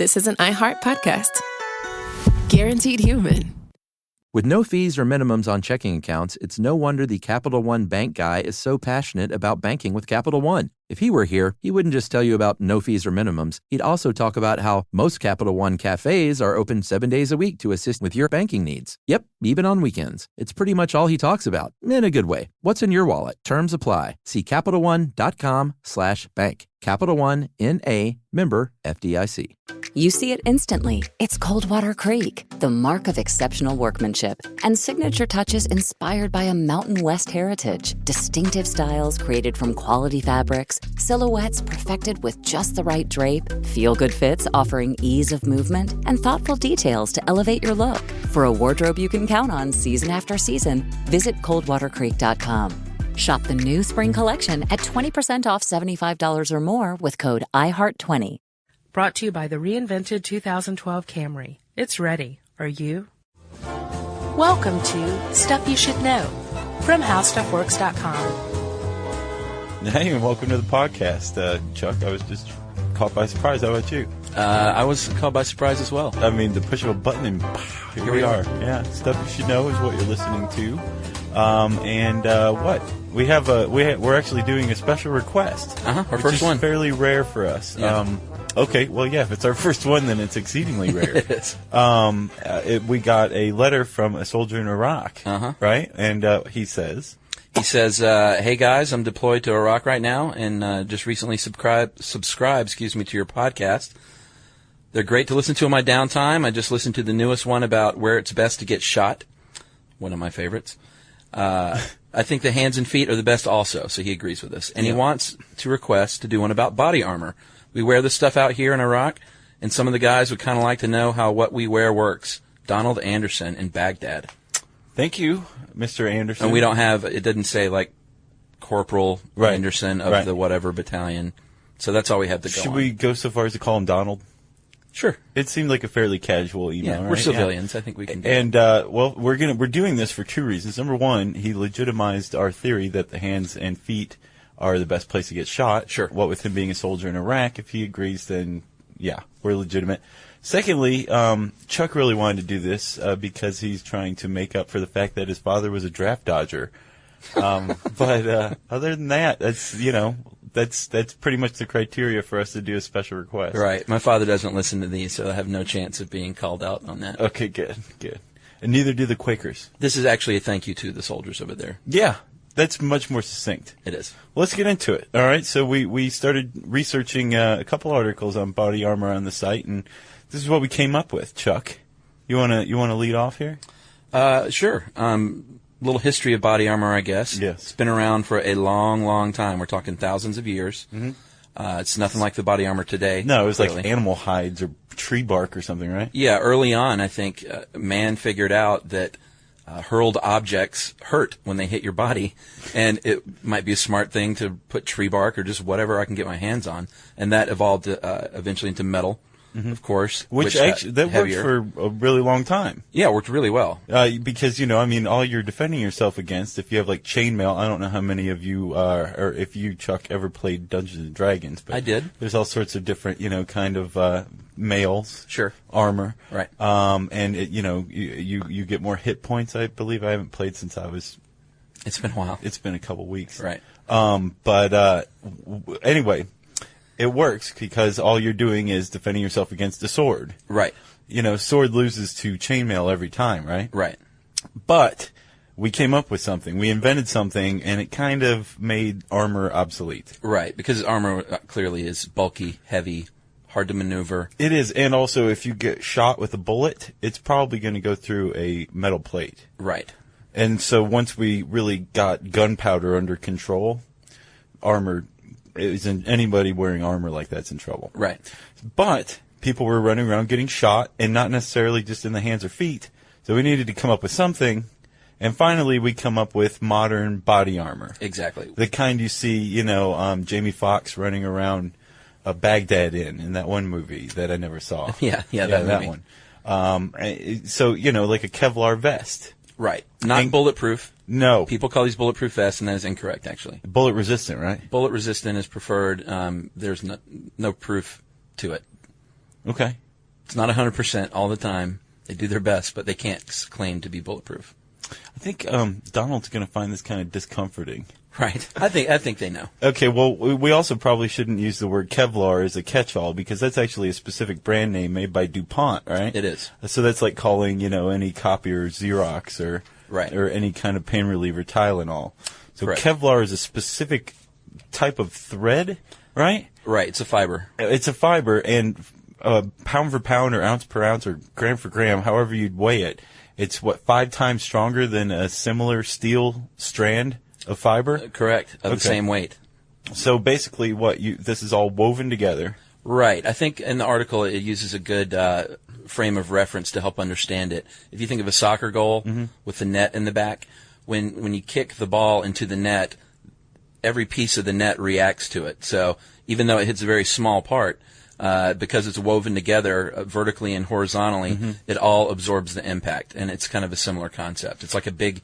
this is an iHeart podcast. Guaranteed human. With no fees or minimums on checking accounts, it's no wonder the Capital One bank guy is so passionate about banking with Capital One. If he were here, he wouldn't just tell you about no fees or minimums. He'd also talk about how most Capital One cafes are open 7 days a week to assist with your banking needs. Yep, even on weekends. It's pretty much all he talks about, in a good way. What's in your wallet? Terms apply. See CapitalOne.com/bank. Capital One, N.A., member FDIC. You see it instantly. It's Coldwater Creek, the mark of exceptional workmanship and signature touches inspired by a Mountain West heritage. Distinctive styles created from quality fabrics, silhouettes perfected with just the right drape, feel-good fits offering ease of movement, and thoughtful details to elevate your look. For a wardrobe you can count on season after season, visit coldwatercreek.com. Shop the new spring collection at 20% off $75 or more with code IHEART20. Brought to you by the reinvented 2012 Camry. It's ready. Are you? Welcome to Stuff You Should Know from HowStuffWorks.com. Hey, and welcome to the podcast. Chuck, I was just caught by surprise. How about you? I was caught by surprise as well. I mean, the push of a button and here we are. Yeah, Stuff You Should Know is what you're listening to. What? We're actually doing a special request. Our first one. Fairly rare for us. Yeah. Okay, well, yeah, if it's our first one, then it's exceedingly rare. It is. We got a letter from a soldier in Iraq, right? And he says, hey guys, I'm deployed to Iraq right now, and just recently subscribed, to your podcast. They're great to listen to in my downtime. I just listened to the newest one about where it's best to get shot. One of my favorites. I think the hands and feet are the best also, so he agrees with us. And he wants to request to do one about body armor. We wear this stuff out here in Iraq, and some of the guys would kind of like to know how what we wear works. Donald Anderson in Baghdad. Thank you, Mr. Anderson. And we don't have, it didn't say like Corporal Anderson of the whatever battalion. So that's all we have to go Should on. we go so far as to call him Donald? Sure. It seemed like a fairly casual email, right? We're civilians. I think we can do it. And, we're doing this for two reasons. Number one, he legitimized our theory that the hands and feet are the best place to get shot. Sure. What with him being a soldier in Iraq, if he agrees, then, yeah, we're legitimate. Secondly, Chuck really wanted to do this because he's trying to make up for the fact that his father was a draft dodger. But other than that, that's pretty much the criteria for us to do a special request. Right. My father doesn't listen to these, so I have no chance of being called out on that. Okay, good. And neither do the Quakers. This is actually a thank you to the soldiers over there. Yeah. That's much more succinct. It is. Well, let's get into it. All right. So we started researching a couple articles on body armor on the site, and this is what we came up with. Chuck, you wanna lead off here? Sure. Little history of body armor, I guess. Yes. It's been around for a long, long time. We're talking thousands of years. Mm-hmm. It's nothing like the body armor today. No, it was clearly. like animal hides or tree bark or something, right? Yeah. Early on, I think man figured out that hurled objects hurt when they hit your body, and it might be a smart thing to put tree bark or just whatever I can get my hands on, and that evolved eventually into metal, of course. Which actually, that heavier. worked for a really long time. Yeah, it worked really well. Because, all you're defending yourself against, if you have like chainmail, I don't know how many of you or if you, Chuck, ever played Dungeons and Dragons, but I did. There's all sorts of different, kind of mails, sure, armor, right? And it, you get more hit points. I believe I haven't played since I was. It's been a while. It's been a couple weeks, right? Anyway, it works because all you're doing is defending yourself against a sword, right? Sword loses to chainmail every time, right? Right. But we came up with something. We invented something, and it kind of made armor obsolete. Right, because armor clearly is bulky, heavy, hard to maneuver. It is, and also if you get shot with a bullet, it's probably going to go through a metal plate. Right. And so once we really got gunpowder under control, armor isn't anybody wearing armor like that's in trouble. Right. But people were running around getting shot, and not necessarily just in the hands or feet. So we needed to come up with something, and finally we come up with modern body armor. Exactly. The kind you see, Jamie Foxx running around Baghdad in that one movie that I never saw. Yeah, that one. So, like a Kevlar vest. Right. Not bulletproof. No. People call these bulletproof vests, and that is incorrect, actually. Bullet resistant, right? Bullet resistant is preferred. There's no proof to it. Okay. It's not 100% all the time. They do their best, but they can't claim to be bulletproof. I think Donald's going to find this kind of discomforting. Right. I think they know. Okay, well, we also probably shouldn't use the word Kevlar as a catch-all because that's actually a specific brand name made by DuPont, right? It is. So that's like calling, any copier Xerox or Right. or any kind of pain reliever Tylenol. So Correct. Kevlar is a specific type of thread, right? Right. It's a fiber. It's a fiber, and pound for pound or ounce per ounce or gram for gram, however you'd weigh it, it's 5 times stronger than a similar steel strand of fiber? Correct. Of Okay. the same weight. So basically this is all woven together. Right. I think in the article it uses a good frame of reference to help understand it. If you think of a soccer goal with the net in the back, when you kick the ball into the net, every piece of the net reacts to it. So even though it hits a very small part, because it's woven together vertically and horizontally, it all absorbs the impact. And it's kind of a similar concept. It's like a big,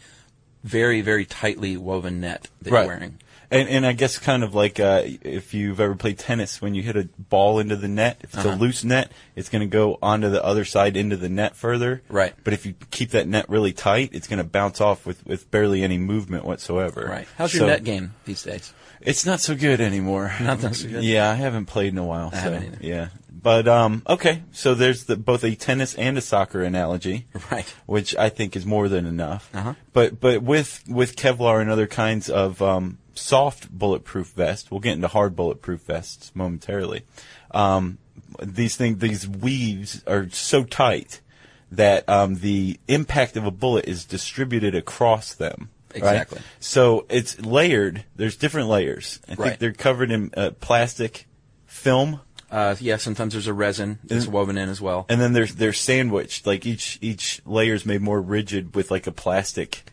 very, very tightly woven net that Right. you're wearing. And I guess kind of like if you've ever played tennis, when you hit a ball into the net, if it's a loose net, it's going to go onto the other side into the net further. Right. But if you keep that net really tight, it's going to bounce off with barely any movement whatsoever. Right. How's your net game these days? It's not so good anymore. Not so good? Yeah, I haven't played in a while. I haven't either. Yeah. But, okay, so there's both a tennis and a soccer analogy. Right. Which I think is more than enough. Uh-huh. But with Kevlar and other kinds of soft bulletproof vests, we'll get into hard bulletproof vests momentarily. These weaves are so tight that the impact of a bullet is distributed across them. Exactly. Right? So it's layered. There's different layers. I think Right. they're covered in plastic film. Yeah, sometimes there's a resin that's woven in as well. And then they're sandwiched. Like each layer is made more rigid with like a plastic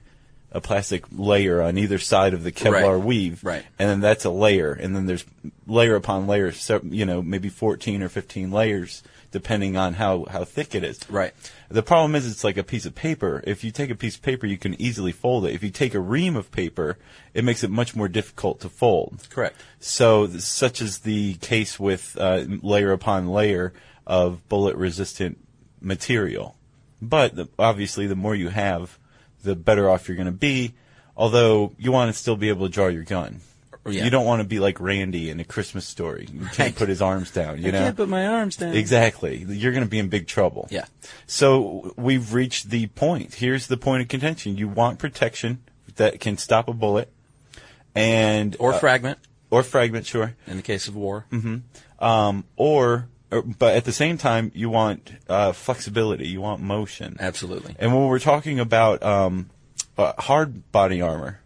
layer on either side of the Kevlar Right. weave. Right. And then that's a layer. And then there's layer upon layer, so, maybe 14 or 15 layers depending on how thick it is. Right. The problem is it's like a piece of paper. If you take a piece of paper, you can easily fold it. If you take a ream of paper, it makes it much more difficult to fold. Correct. So, such is the case with layer upon layer of bullet-resistant material. But obviously, the more you have, the better off you're going to be. Although you want to still be able to draw your gun. Yeah. You don't want to be like Randy in A Christmas Story. You can't Right. put his arms down. You I know. can't put my arms down. Exactly. You're going to be in big trouble. Yeah. So we've reached the point. Here's the point of contention. You want protection that can stop a bullet, and Or fragment, or fragment, sure. in the case of war. But at the same time, you want flexibility. You want motion. Absolutely. And when we're talking about hard body armor,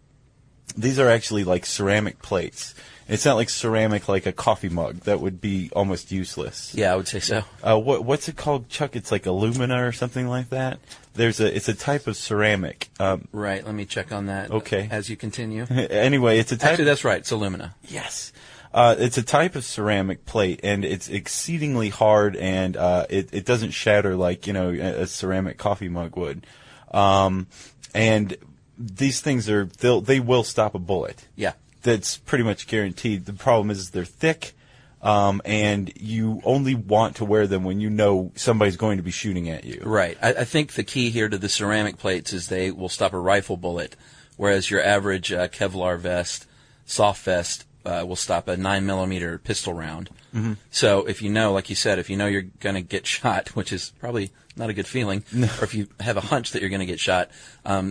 these are actually like ceramic plates. It's not like ceramic like a coffee mug. That would be almost useless. Yeah, I would say so. What's it called, Chuck? It's like alumina or something like that. It's a type of ceramic. Right, let me check on that. Okay. As you continue. Anyway, it's a type. Actually, that's right. It's alumina. Yes. It's a type of ceramic plate, and it's exceedingly hard, and it doesn't shatter like a ceramic coffee mug would. And these things they will stop a bullet. Yeah. That's pretty much guaranteed. The problem is they're thick, and you only want to wear them when you know somebody's going to be shooting at you. Right. I think the key here to the ceramic plates is they will stop a rifle bullet, whereas your average Kevlar vest, soft vest, will stop a 9mm pistol round. Mm-hmm. So if you know, like you said, if you know you're going to get shot, which is probably not a good feeling, or if you have a hunch that you're going to get shot,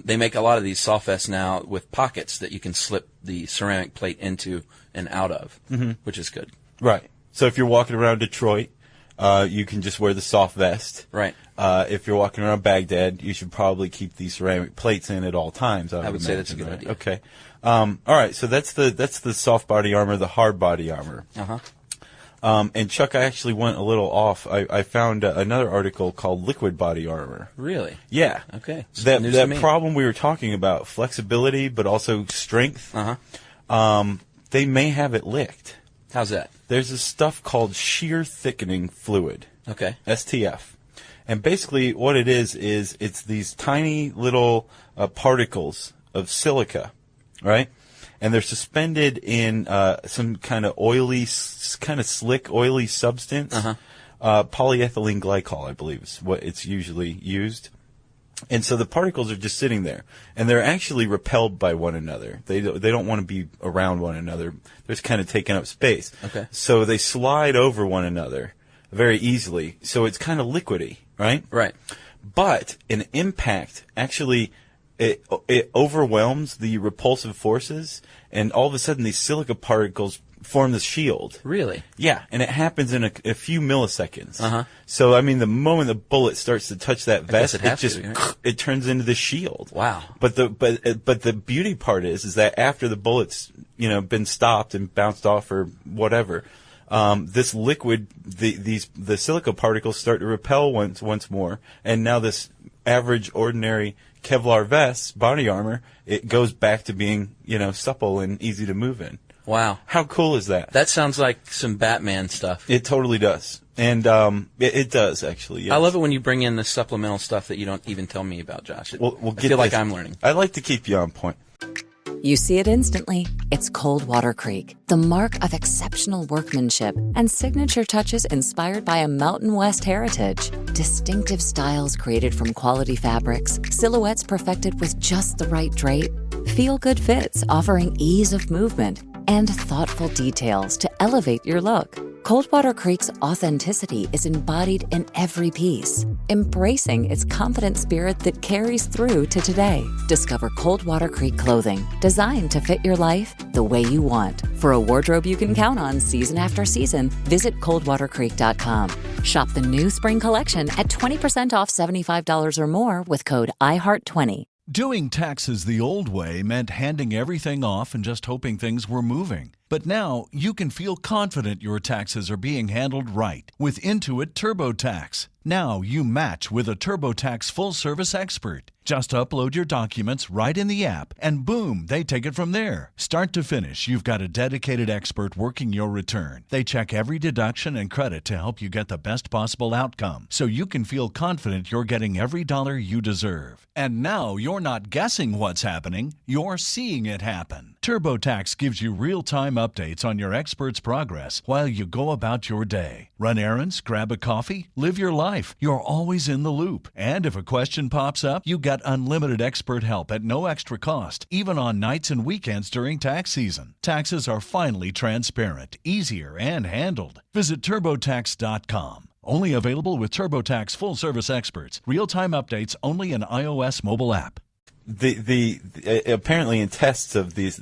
they make a lot of these soft vests now with pockets that you can slip the ceramic plate into and out of, which is good. Right. So if you're walking around Detroit, you can just wear the soft vest. Right. If you're walking around Baghdad, you should probably keep these ceramic plates in at all times. I would say that's a imagine, good right? idea. Okay. All right. So that's the soft body armor, the hard body armor. Uh-huh. And Chuck, I actually went a little off. I found another article called liquid body armor. Really? Yeah. Okay. That problem we were talking about, flexibility, but also strength. Uh-huh. They may have it licked. How's that? There's this stuff called shear thickening fluid. Okay. STF. And basically what it is it's these tiny little particles of silica, right? And they're suspended in some kind of oily, kind of slick, oily substance. Uh-huh. Polyethylene glycol, I believe, is what it's usually used. And so the particles are just sitting there, and they're actually repelled by one another. They don't want to be around one another. They're just kind of taking up space. Okay. So they slide over one another very easily. So it's kind of liquidy, right? Right. But an impact actually it overwhelms the repulsive forces, and all of a sudden these silica particles form this shield. Really? Yeah, and it happens in a few milliseconds. Uh-huh. So, I mean, the moment the bullet starts to touch that vest, right? It turns into the shield. Wow. But the beauty part is that after the bullet's, been stopped and bounced off or whatever, this liquid, the silica particles start to repel once more, and now this average, ordinary Kevlar vest, body armor, it goes back to being, supple and easy to move in. Wow. How cool is that? That sounds like some Batman stuff. It totally does. And it does, actually. Yes. I love it when you bring in the supplemental stuff that you don't even tell me about, Josh. I feel like I'm learning. I like to keep you on point. You see it instantly. It's Coldwater Creek, the mark of exceptional workmanship and signature touches inspired by a Mountain West heritage. Distinctive styles created from quality fabrics, silhouettes perfected with just the right drape, feel-good fits offering ease of movement, and thoughtful details to elevate your look. Coldwater Creek's authenticity is embodied in every piece, embracing its confident spirit that carries through to today. Discover Coldwater Creek clothing, designed to fit your life the way you want. For a wardrobe you can count on season after season, visit coldwatercreek.com. Shop the new spring collection at 20% off $75 or more with code IHEART20. Doing taxes the old way meant handing everything off and just hoping things were moving. But now you can feel confident your taxes are being handled right with Intuit TurboTax. Now you match with a TurboTax full-service expert. Just upload your documents right in the app, and boom, they take it from there. Start to finish, you've got a dedicated expert working your return. They check every deduction and credit to help you get the best possible outcome, so you can feel confident you're getting every dollar you deserve. And now you're not guessing what's happening, you're seeing it happen. TurboTax gives you real-time updates on your expert's progress while you go about your day. Run errands, grab a coffee, live your life. You're always in the loop. And if a question pops up, you get unlimited expert help at no extra cost, even on nights and weekends during tax season. Taxes are finally transparent, easier, and handled. Visit TurboTax.com. Only available with TurboTax full-service experts. Real-time updates only in iOS mobile app. The apparently in tests of shear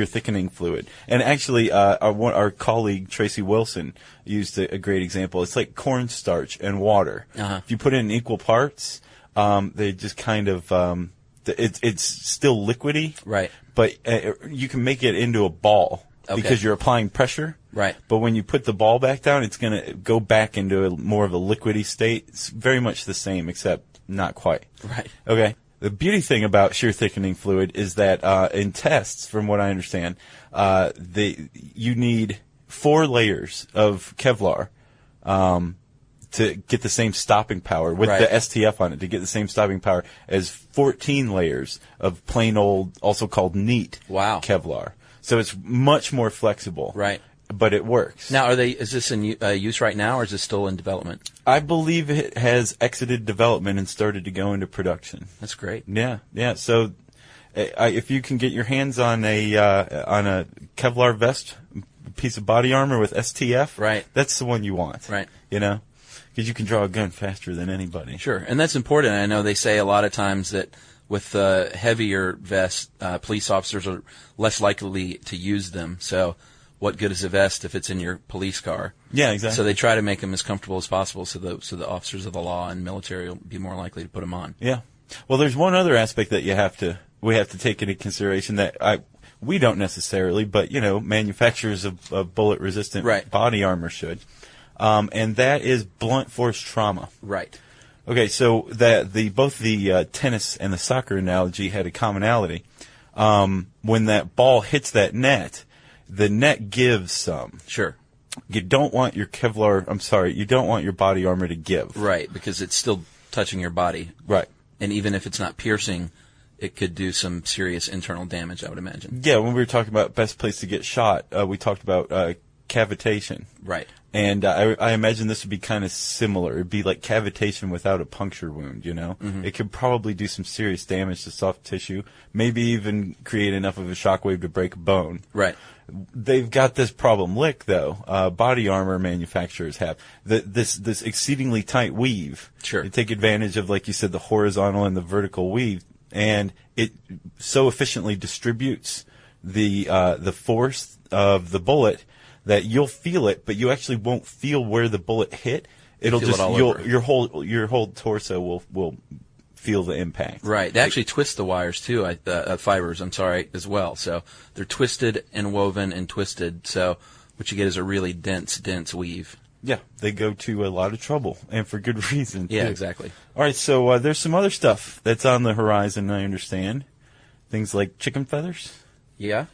thickening fluid, and actually our colleague Tracy Wilson used a great example. It's like cornstarch and water. Uh-huh. If you put it in equal parts, they just kind of it's still liquidy, right? But you can make it into a ball. Okay. Because you're applying pressure. Right. But when you put the ball back down, it's going to go back into more of a liquidy state. It's very much the same, except not quite. Right. Okay. The beauty thing about shear thickening fluid is that in tests, from what I understand, you need 4 layers of Kevlar to get the same stopping power with right. the STF on it, to get the same stopping power as 14 layers of plain old, also called neat Kevlar. So it's much more flexible. Right. But it works. Now, is this in use right now, or is this still in development? I believe it has exited development and started to go into production. That's great. Yeah. So if you can get your hands on a Kevlar vest, piece of body armor with STF, right, that's the one you want. Right. Because you can draw a gun faster than anybody. Sure, and that's important. I know they say a lot of times that with heavier vests, police officers are less likely to use them. So what good is a vest if it's in your police car? Yeah, exactly. So they try to make them as comfortable as possible so the officers of the law and military will be more likely to put them on. Yeah. Well, there's one other aspect that we have to take into consideration that we don't necessarily, but, manufacturers of bullet-resistant right. body armor should. And that is blunt force trauma. Right. Okay, so both the tennis and the soccer analogy had a commonality. When that ball hits that net, the net gives some. Sure. You don't want your you don't want your body armor to give. Right, because it's still touching your body. Right. And even if it's not piercing, it could do some serious internal damage, I would imagine. Yeah, when we were talking about best place to get shot, we talked about cavitation. Right. And I imagine this would be kind of similar. It'd be like cavitation without a puncture wound, you know? Mm-hmm. It could probably do some serious damage to soft tissue, maybe even create enough of a shockwave to break a bone. Right. They've got this problem licked, though. Body armor manufacturers have this exceedingly tight weave. Sure. They take advantage of, like you said, the horizontal and the vertical weave, and it so efficiently distributes the force of the bullet that you'll feel it, but you actually won't feel where the bullet hit. It'll feel just it all over. your whole torso will feel the impact. Right. They actually twist the wires too, fibers, as well. So they're twisted and woven and twisted. So what you get is a really dense weave. Yeah, they go to a lot of trouble, and for good reason, too. Yeah, exactly. All right, so there's some other stuff that's on the horizon, I understand. Things like chicken feathers. Yeah.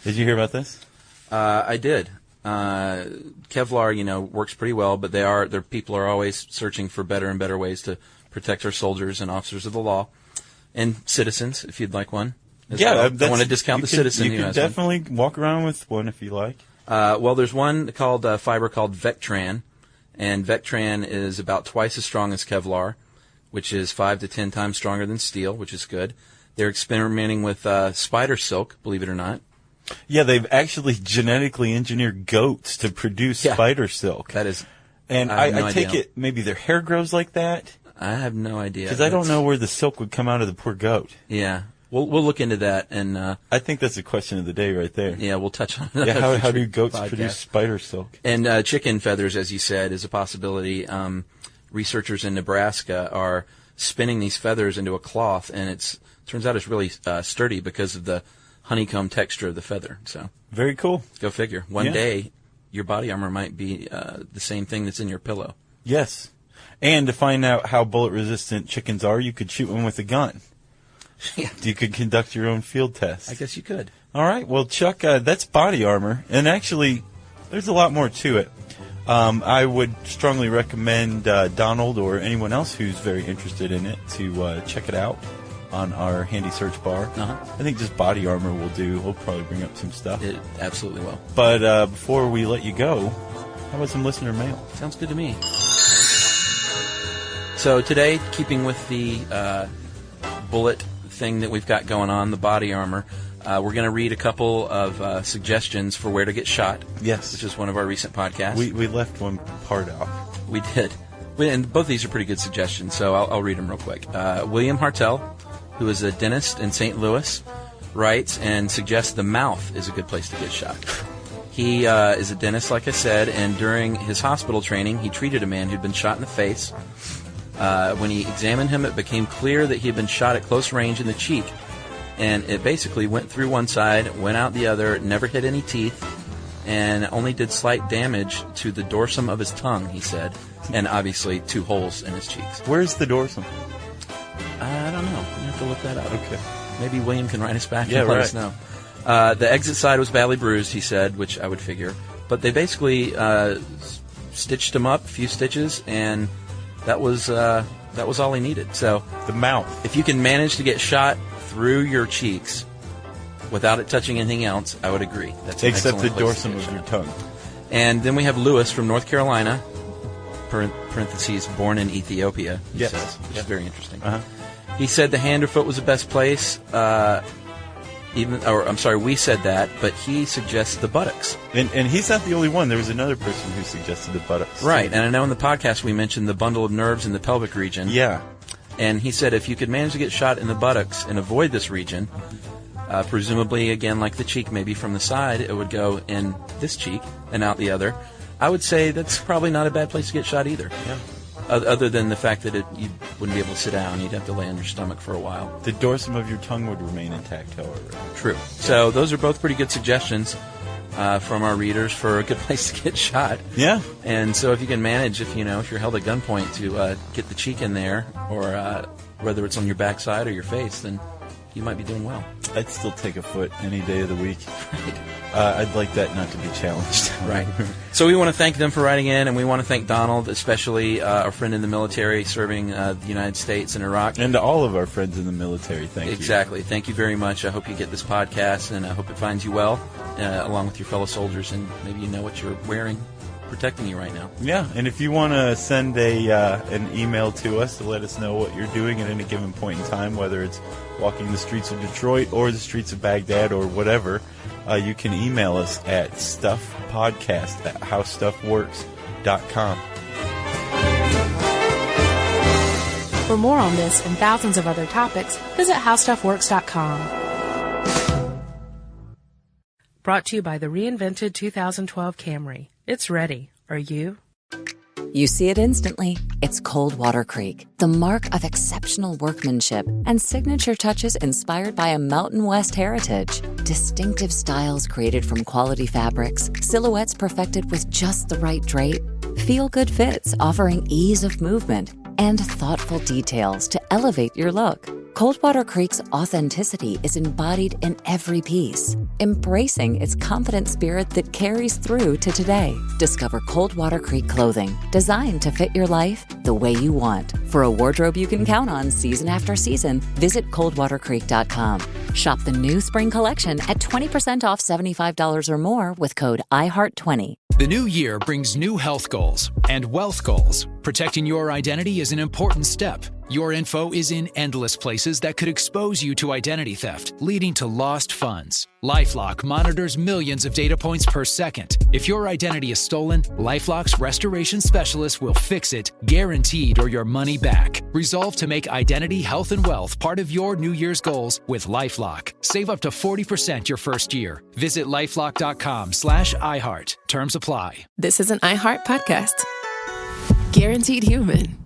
Did you hear about this? I did. Kevlar, works pretty well, but their people are always searching for better and better ways to protect our soldiers and officers of the law and citizens, if you'd like one. Yeah, well. I want to discount the citizen who You can has definitely walk around with one if you like. Well, there's one called fiber called Vectran, and Vectran is about twice as strong as Kevlar, which is 5 to 10 times stronger than steel, which is good. They're experimenting with spider silk, believe it or not. Yeah, they've actually genetically engineered goats to produce spider silk. That is, and I take it maybe their hair grows like that. I have no idea. Because I don't know where the silk would come out of the poor goat. Yeah. We'll look into that, and I think that's the question of the day right there. Yeah, we'll touch on that. Yeah, how do goats produce spider silk? And chicken feathers, as you said, is a possibility. Researchers in Nebraska are spinning these feathers into a cloth, and turns out it's really sturdy because of the honeycomb texture of the feather. So very cool. Go figure. One day, your body armor might be the same thing that's in your pillow. Yes. And to find out how bullet-resistant chickens are, you could shoot one with a gun. Yeah. You could conduct your own field test. I guess you could. All right. Well, Chuck, that's body armor. And actually, there's a lot more to it. I would strongly recommend Donald or anyone else who's very interested in it to check it out on our handy search bar. Uh-huh. I think just body armor will do. We'll probably bring up some stuff. It absolutely will. But before we let you go, how about some listener mail? Sounds good to me. So today, keeping with the bullet thing that we've got going on, the body armor, we're going to read a couple of suggestions for where to get shot. Yes. Which is one of our recent podcasts. We left one part out. We did. And both of these are pretty good suggestions, so I'll read them real quick. William Hartel, who is a dentist in St. Louis, writes and suggests the mouth is a good place to get shot. He is a dentist, like I said, and during his hospital training, he treated a man who'd been shot in the face. When he examined him, it became clear that he had been shot at close range in the cheek, and it basically went through one side, went out the other, never hit any teeth, and only did slight damage to the dorsum of his tongue, he said, and obviously 2 holes in his cheeks. Where's the dorsum? I don't know. You have to look that up. Okay. Maybe William can write us back and let us know. The exit side was badly bruised, he said, which I would figure. But they basically stitched him up, a few stitches, and that was all he needed. So the mouth. If you can manage to get shot through your cheeks without it touching anything else, I would agree. That's an except the excellent place to dorsum get of shot. your tongue. And then we have Lewis from North Carolina, parentheses, born in Ethiopia, he says, which is very interesting. Uh-huh. He said the hand or foot was the best place. We said that, but he suggests the buttocks. And he's not the only one. There was another person who suggested the buttocks. Right, and I know in the podcast we mentioned the bundle of nerves in the pelvic region. Yeah. And he said if you could manage to get shot in the buttocks and avoid this region, presumably, again, like the cheek, maybe from the side, it would go in this cheek and out the other. I would say that's probably not a bad place to get shot either. Yeah. Other than the fact that you wouldn't be able to sit down. You'd have to lay on your stomach for a while. The dorsum of your tongue would remain intact, however. True. So those are both pretty good suggestions from our readers for a good place to get shot. Yeah. And so if you can manage, if you're held at gunpoint to get the cheek in there, or whether it's on your backside or your face, then you might be doing well. I'd still take a foot any day of the week. Right. I'd like that not to be challenged. Right. So we want to thank them for writing in, and we want to thank Donald, especially our friend in the military serving the United States and Iraq. And to all of our friends in the military, thank you. Exactly. Thank you very much. I hope you get this podcast, and I hope it finds you well, along with your fellow soldiers, and maybe you know what you're wearing protecting you right now. Yeah, and if you want to send an email to us to let us know what you're doing at any given point in time, whether it's walking the streets of Detroit or the streets of Baghdad or whatever, you can email us at stuffpodcast@howstuffworks.com. For more on this and thousands of other topics, visit HowStuffWorks.com. Brought to you by the reinvented 2012 Camry. It's ready. Are you? You see it instantly. It's Coldwater Creek, the mark of exceptional workmanship and signature touches inspired by a Mountain West heritage. Distinctive styles created from quality fabrics, silhouettes perfected with just the right drape, feel-good fits offering ease of movement, and thoughtful details to elevate your look. Coldwater Creek's authenticity is embodied in every piece, embracing its confident spirit that carries through to today. Discover Coldwater Creek clothing, designed to fit your life the way you want. For a wardrobe you can count on season after season, visit coldwatercreek.com. Shop the new spring collection at 20% off $75 or more with code IHEART20. The new year brings new health goals and wealth goals. Protecting your identity is an important step. Your info is in endless places that could expose you to identity theft, leading to lost funds. LifeLock monitors millions of data points per second. If your identity is stolen, LifeLock's restoration specialist will fix it, guaranteed, or your money back. Resolve to make identity, health, and wealth part of your New Year's goals with LifeLock. Save up to 40% your first year. Visit LifeLock.com/iHeart. Terms apply. This is an iHeart podcast. Guaranteed human.